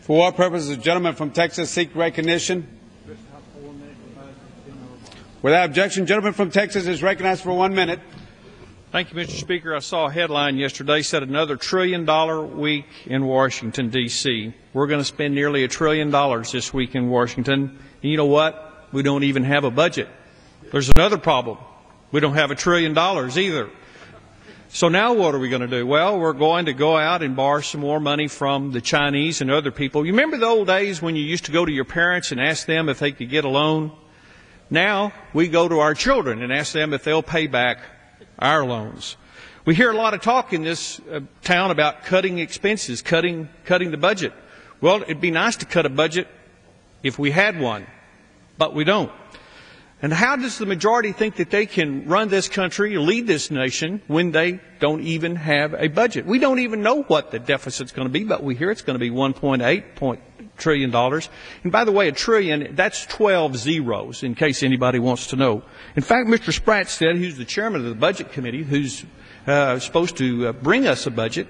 For what purpose does the gentleman from Texas seek recognition? Without objection, gentleman from Texas is recognized for 1 minute. Thank you, Mr. Speaker. I saw a headline yesterday said another $1 trillion week in Washington, D.C. We're going to spend nearly $1 trillion this week in Washington. And you know what? We don't even have a budget. There's another problem. We don't have $1 trillion either. So now what are we going to do? Well, we're going to go out and borrow some more money from the Chinese and other people. You remember the old days when you used to go to your parents and ask them if they could get a loan? Now we go to our children and ask them if they'll pay back our loans. We hear a lot of talk in this town about cutting expenses, cutting the budget. Well, it'd be nice to cut a budget if we had one, but we don't. And how does the majority think that they can run this country, lead this nation, when they don't even have a budget? We don't even know what the deficit's going to be, but we hear it's going to be $1.8 trillion. And by the way, $1 trillion, that's 12 zeros, in case anybody wants to know. In fact, Mr. Spratt said, who's the chairman of the Budget Committee, who's supposed to bring us a budget,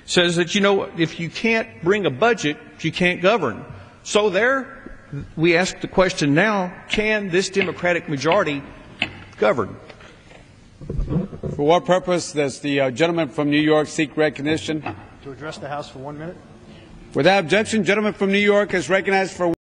says that, you know, if you can't bring a budget, you can't govern. So we ask the question now, can this Democratic majority govern? For what purpose does the gentleman from New York seek recognition? To address the House for 1 minute. Without objection, gentleman from New York is recognized for